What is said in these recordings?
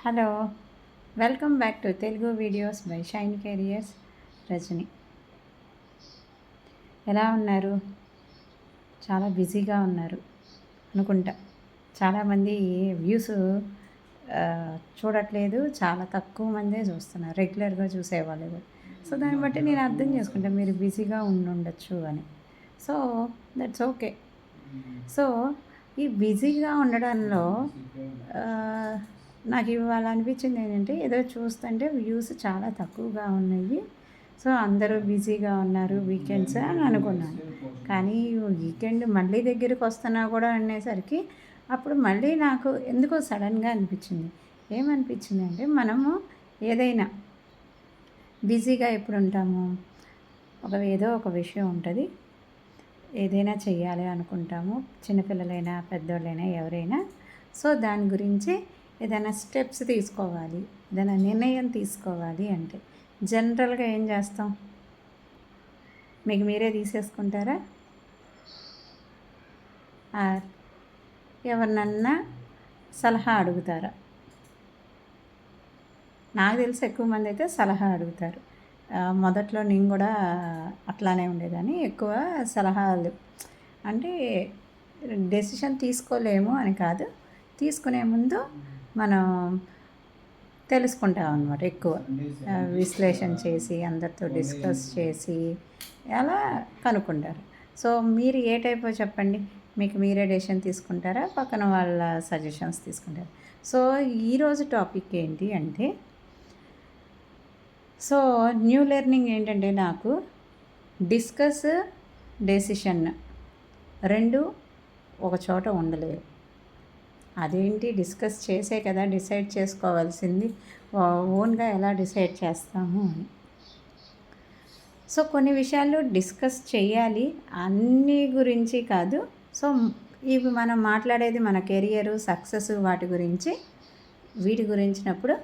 Hello, welcome back to Telugu videos by shine careers. Rajini ఎలా ఉన్నారు? చాలా బిజీగా ఉన్నారు అనుకుంటా. చాలామంది వ్యూస్ చూడట్లేదు, చాలా తక్కువ మందే చూస్తున్నారు, రెగ్యులర్గా చూసేవాళ్ళు కూడా. సో దాన్ని బట్టి నేను అర్థం చేసుకుంటా మీరు బిజీగా ఉండొచ్చు అని. So that's okay. సో ఈ బిజీగా ఉండడంలో నాకు ఇవాళ అనిపించింది ఏంటంటే, ఏదో చూస్తుంటే వ్యూస్ చాలా తక్కువగా ఉన్నాయి. సో అందరూ బిజీగా ఉన్నారు వీకెండ్స్ అని అనుకున్నాను. కానీ వీకెండ్ మళ్ళీ దగ్గరికి వస్తున్నా కూడా అనేసరికి అప్పుడు మళ్ళీ నాకు ఎందుకో సడన్గా అనిపించింది. ఏమనిపించింది అంటే, మనము ఏదైనా బిజీగా ఎప్పుడు ఉంటాము, ఏదో ఒక విషయం ఉంటుంది, ఏదైనా చెయ్యాలి అనుకుంటాము, చిన్నపిల్లలైనా పెద్దోళ్ళైనా ఎవరైనా. సో దాని గురించి ఏదైనా స్టెప్స్ తీసుకోవాలి, ఏదైనా నిర్ణయం తీసుకోవాలి అంటే జనరల్గా ఏం చేస్తాం? మీకు మీరే తీసేసుకుంటారా? ఎవరినన్నా సలహా అడుగుతారా? నాకు తెలిసి ఎక్కువ మంది అయితే సలహా అడుగుతారు. మొదట్లో నేను కూడా అట్లానే ఉండేదాన్ని. ఎక్కువ సలహాలు అంటే డెసిషన్ తీసుకోలేము అని కాదు, తీసుకునే ముందు మనం తెలుసుకుంటాం అన్నమాట. ఎక్కువ విశ్లేషణ చేసి అందరితో డిస్కస్ చేసి అలా కనుక్కుంటారు. సో మీరు ఏ టైపో చెప్పండి? మీకు మీరే డెసిషన్ తీసుకుంటారా, పక్కన వాళ్ళ సజెషన్స్ తీసుకుంటారా? సో ఈరోజు టాపిక్ ఏంటి అంటే, సో న్యూ లెర్నింగ్ ఏంటంటే, నాకు డిస్కస్, డెసిషన్ రెండు ఒక చోట ఉండలేదు. అదేంటి, డిస్కస్ చేసే కదా డిసైడ్ చేసుకోవాల్సింది, ఓన్గా ఎలా డిసైడ్ చేస్తాము అని. సో కొన్ని విషయాలు డిస్కస్ చేయాలి, అన్ని గురించి కాదు. సో ఇవి మనం మాట్లాడేది మన కెరియరు, సక్సెస్, వాటి గురించి, వీటి గురించినప్పుడు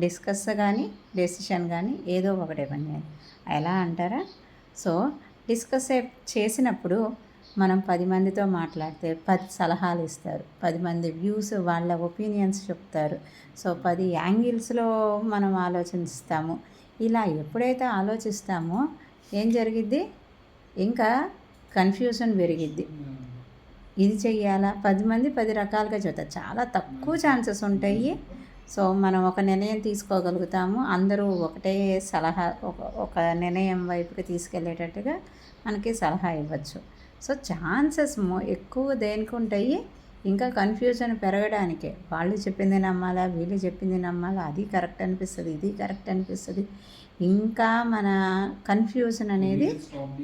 డిస్కస్ కానీ డెసిషన్ కానీ ఏదో ఒకటే పని. ఎలా అంటారా? సో డిస్కస్ చేసినప్పుడు మనం 10 మందితో మాట్లాడితే 10 సలహాలు ఇస్తారు, 10 మంది వ్యూస్, వాళ్ళ ఒపీనియన్స్ చెప్తారు. సో 10 యాంగిల్స్లో మనం ఆలోచిస్తాము. ఇలా ఎప్పుడైతే ఆలోచిస్తామో ఏం జరిగిద్ది? ఇంకా కన్ఫ్యూజన్ పెరిగిద్ది. ఇది చెయ్యాలా? 10 మంది 10 రకాలుగా చెప్తారు, చాలా తక్కువ ఛాన్సెస్ ఉంటాయి. సో మనం ఒక నిర్ణయం తీసుకోగలుగుతాము, అందరూ ఒకటే సలహా ఒక నిర్ణయం వైపుకి తీసుకెళ్ళేటట్టుగా మనకి సలహా ఇవ్వచ్చు. సో ఛాన్సెస్ ఎక్కువ దేనికి ఉంటాయి? ఇంకా కన్ఫ్యూజన్ పెరగడానికే. వాళ్ళు చెప్పింది నమ్మాలా, వీళ్ళు చెప్పింది నమ్మాలా, అది కరెక్ట్ అనిపిస్తుంది, ఇది కరెక్ట్ అనిపిస్తుంది, ఇంకా మన కన్ఫ్యూజన్ అనేది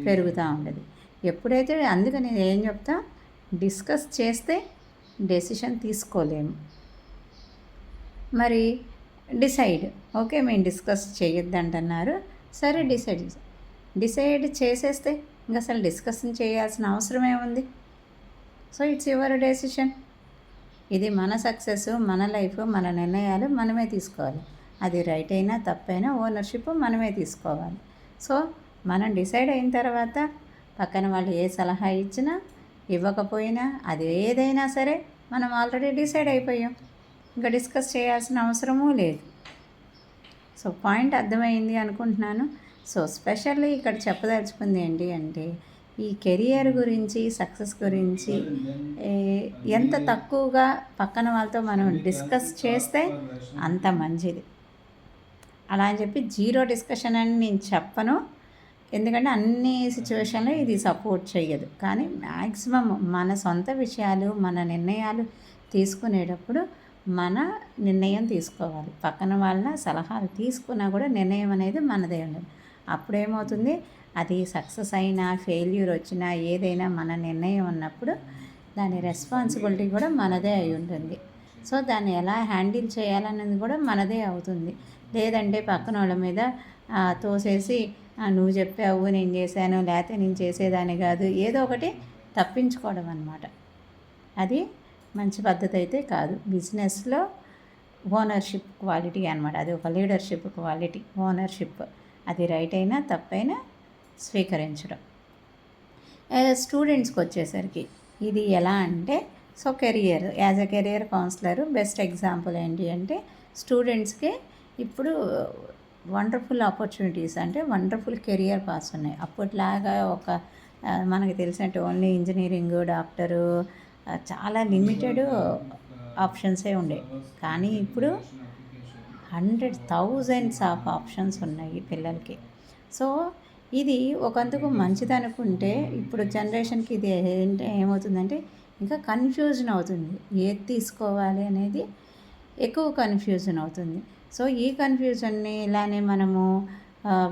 పెరుగుతూ ఉంటుంది. ఎప్పుడైతే, అందుకని నేను ఏం చెప్తా, డిస్కస్ చేస్తే డెసిషన్ తీసుకోలేము. మరి డిసైడ్, ఓకే మేము డిస్కస్ చేయొద్దంటున్నారు, సరే డిసైడ్ చేసేస్తే ఇంకా అసలు డిస్కషన్ చేయాల్సిన అవసరమే ఉంది. So it's your decision. ఇది మన సక్సెస్, మన లైఫ్, మన నిర్ణయాలు మనమే తీసుకోవాలి. అది రైట్ అయినా తప్పైనా ఓనర్షిప్ మనమే తీసుకోవాలి. సో మనం డిసైడ్ అయిన తర్వాత పక్కన వాళ్ళు ఏ సలహా ఇచ్చినా ఇవ్వకపోయినా, అది ఏదైనా సరే మనం ఆల్రెడీ డిసైడ్ అయిపోయాం, ఇంకా డిస్కస్ చేయాల్సిన అవసరమూ లేదు. సో పాయింట్ అర్థమైంది అనుకుంటున్నాను. సో స్పెషల్లీ ఇక్కడ చెప్పదలుచుకుంది ఏంటి అంటే, ఈ కెరియర్ గురించి, సక్సెస్ గురించి ఎంత తక్కువగా పక్కన వాళ్ళతో మనం డిస్కస్ చేస్తే అంత మంచిది. అలా అని చెప్పి జీరో డిస్కషన్ అని నేను చెప్పను, ఎందుకంటే అన్ని సిచ్యువేషన్లో ఇది సపోర్ట్ చేయదు. కానీ మ్యాక్సిమం మన సొంత విషయాలు, మన నిర్ణయాలు తీసుకునేటప్పుడు మన నిర్ణయం తీసుకోవాలి. పక్కన వాళ్ళ సలహాలు తీసుకున్నా కూడా నిర్ణయం అనేది మనదే ఉండదు. అప్పుడేమవుతుంది, అది సక్సెస్ అయినా ఫెయిల్యూర్ వచ్చినా ఏదైనా మన నిర్ణయం ఉన్నప్పుడు దాని రెస్పాన్సిబిలిటీ కూడా మనదే అయి ఉంటుంది. సో దాన్ని ఎలా హ్యాండిల్ చేయాలనేది కూడా మనదే అవుతుంది. లేదంటే పక్కన వాళ్ళ మీద తోసేసి నువ్వు చెప్పావు నేను చేశాను, లేకపోతే నేను చేసేదాన్ని కాదు, ఏదో ఒకటి తప్పించుకోవడం అన్నమాట. అది మంచి పద్ధతి అయితే కాదు. బిజినెస్లో ఓనర్షిప్ క్వాలిటీ అనమాట, అది ఒక లీడర్షిప్ క్వాలిటీ, ఓనర్షిప్. అది రైట్ అయినా తప్పైనా స్వీకరించడం. స్టూడెంట్స్కి వచ్చేసరికి ఇది ఎలా అంటే, so career as a career councillor best example ఏంటి అంటే స్టూడెంట్స్కి ఇప్పుడు వండర్ఫుల్ ఆపర్చునిటీస్ అంటే వండర్ఫుల్ కెరియర్ పాత్స్ ఉన్నాయి. అప్పట్లాగా ఒక మనకి తెలిసినట్టు ఓన్లీ ఇంజనీరింగ్, డాక్టరు చాలా లిమిటెడ్ ఆప్షన్సే ఉండే. కానీ ఇప్పుడు థౌజండ్స్ ఆఫ్ ఆప్షన్స్ ఉన్నాయి పిల్లలకి. సో ఇది ఒకందుకు మంచిదనుకుంటే ఇప్పుడు జనరేషన్కి ఇది ఏమవుతుందంటే ఇంకా కన్ఫ్యూజన్ అవుతుంది. ఏది తీసుకోవాలి అనేది ఎక్కువ కన్ఫ్యూజన్ అవుతుంది. సో ఈ కన్ఫ్యూజన్ని ఇలానే మనము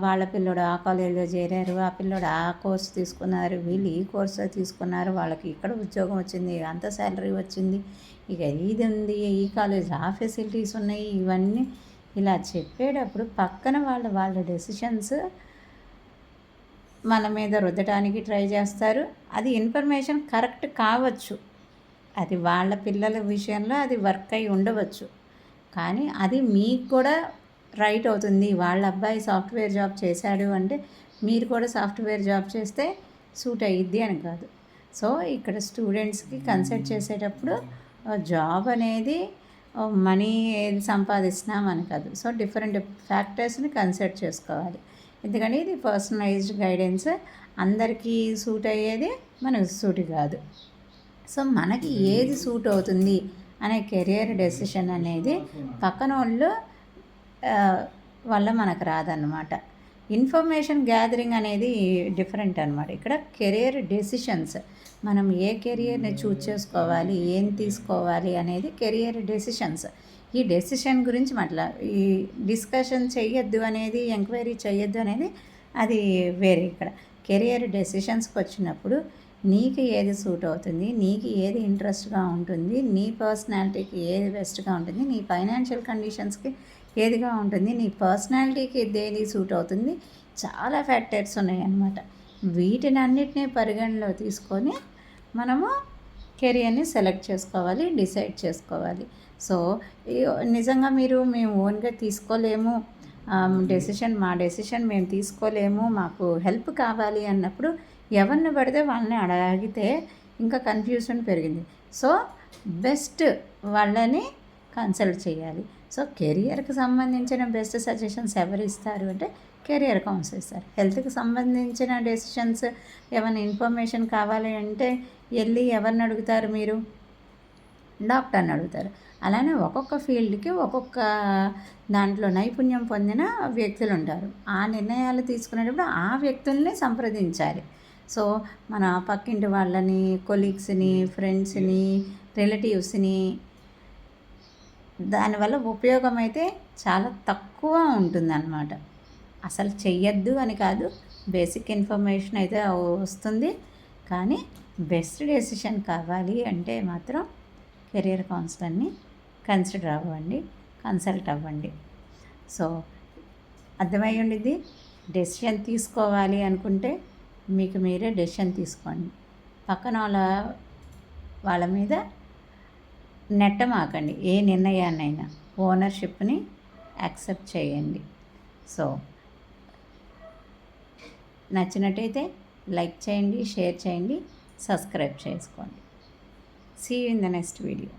వాళ్ళ పిల్లోడు ఆ కాలేజీలో చేరారు, ఆ పిల్లోడు ఆ కోర్స్ తీసుకున్నారు, వీళ్ళు ఈ కోర్స్ తీసుకున్నారు, వాళ్ళకి ఇక్కడ ఉద్యోగం వచ్చింది, అంత శాలరీ వచ్చింది, ఇక ఇది ఉంది, ఈ కాలేజ్ ఆ ఫెసిలిటీస్ ఉన్నాయి, ఇవన్నీ ఇలా చెప్పేటప్పుడు పక్కన వాళ్ళ డెసిషన్స్ మన మీద రుద్దటానికి ట్రై చేస్తారు. అది ఇన్ఫర్మేషన్ కరెక్ట్ కావచ్చు, అది వాళ్ళ పిల్లల విషయంలో అది వర్క్ అయి ఉండవచ్చు, కానీ అది మీకు కూడా రైట్ అవుతుంది. వాళ్ళ అబ్బాయి సాఫ్ట్వేర్ జాబ్ చేశాడు అంటే మీరు కూడా సాఫ్ట్వేర్ జాబ్ చేస్తే సూట్ అయ్యిద్ది అని కాదు. సో ఇక్కడ స్టూడెంట్స్కి కన్సల్ట్ చేసేటప్పుడు జాబ్ అనేది మనీ ఏది సంపాదిస్తున్నాం అని కాదు. సో డిఫరెంట్ ఫ్యాక్టర్స్ని కన్సిడర్ చేసుకోవాలి. ఎందుకంటే ఇది పర్సనలైజ్డ్ గైడెన్స్, అందరికీ సూట్ అయ్యేది మనకు సూట్ కాదు. సో మనకి ఏది సూట్ అవుతుంది అనే కెరియర్ డెసిషన్ అనేది పక్కన వాళ్ళు వల్ల మనకు రాదన్నమాట. ఇన్ఫర్మేషన్ గ్యాదరింగ్ అనేది డిఫరెంట్ అనమాట. ఇక్కడ కెరియర్ డెసిషన్స్, మనం ఏ కెరియర్ని చూజ్ చేసుకోవాలి, ఏం తీసుకోవాలి అనేది కెరియర్ డెసిషన్స్. ఈ డెసిషన్ గురించి ఈ డిస్కషన్ చెయ్యొద్దు అనేది, ఎంక్వైరీ చెయ్యొద్దు అనేది అది వేరే. ఇక్కడ కెరియర్ డెసిషన్స్కి వచ్చినప్పుడు నీకు ఏది సూట్ అవుతుంది, నీకు ఏది ఇంట్రెస్ట్గా ఉంటుంది, నీ పర్సనాలిటీకి ఏది బెస్ట్గా ఉంటుంది, నీ ఫైనాన్షియల్ కండిషన్స్కి ఏదిగా ఉంటుంది, నీ పర్సనాలిటీకి దేని సూట్ అవుతుంది, చాలా ఫ్యాక్టర్స్ ఉన్నాయన్నమాట. వీటిని అన్నిటినీ పరిగణలో తీసుకొని మనము కెరియర్ని సెలెక్ట్ చేసుకోవాలి, డిసైడ్ చేసుకోవాలి. సో నిజంగా మేము ఓన్గా తీసుకోలేము, మా డెసిషన్ మేము తీసుకోలేము, మాకు హెల్ప్ కావాలి అన్నప్పుడు ఎవరిని పడితే వాళ్ళని అడిగితే ఇంకా కన్ఫ్యూజన్ పెరిగింది. సో బెస్ట్ వాళ్ళని కన్సల్ట్ చేయాలి. సో కెరియర్కి సంబంధించిన బెస్ట్ సజెషన్స్ ఎవరు ఇస్తారు అంటే కెరియర్ కౌన్సిలర్ ఇస్తారు. హెల్త్కి సంబంధించిన డెసిషన్స్ ఏమైనా ఇన్ఫర్మేషన్ కావాలి అంటే వెళ్ళి ఎవరిని అడుగుతారు మీరు? డాక్టర్ని అడుగుతారు. అలానే ఒక్కొక్క ఫీల్డ్కి ఒక్కొక్క దాంట్లో నైపుణ్యం పొందిన వ్యక్తులు ఉంటారు. ఆ నిర్ణయాలు తీసుకునేటప్పుడు ఆ వ్యక్తుల్ని సంప్రదించాలి. సో మన పక్కింటి వాళ్ళని, కొలీగ్స్ని, ఫ్రెండ్స్ని, రిలేటివ్స్ని, దానివల్ల ఉపయోగం అయితే చాలా తక్కువ ఉంటుందన్నమాట. అసలు చెయ్యొద్దు అని కాదు, బేసిక్ ఇన్ఫర్మేషన్ అయితే వస్తుంది, కానీ బెస్ట్ డెసిషన్ కావాలి అంటే మాత్రం కెరియర్ కౌన్సిలర్ని కన్సల్ట్ అవ్వండి. సో అర్థమై ఉండిద్ది. డెసిషన్ తీసుకోవాలి అనుకుంటే మీకు మీరే డెసిషన్ తీసుకోండి. పక్కన వాళ్ళ మీద నెట్టమాకండి. ఏ నిర్ణయాన్నైనా ఓనర్షిప్ని యాక్సెప్ట్ చేయండి. సో నచ్చినట్టయితే లైక్ చేయండి, షేర్ చేయండి, సబ్స్క్రైబ్ చేసుకోండి. See you in the next video.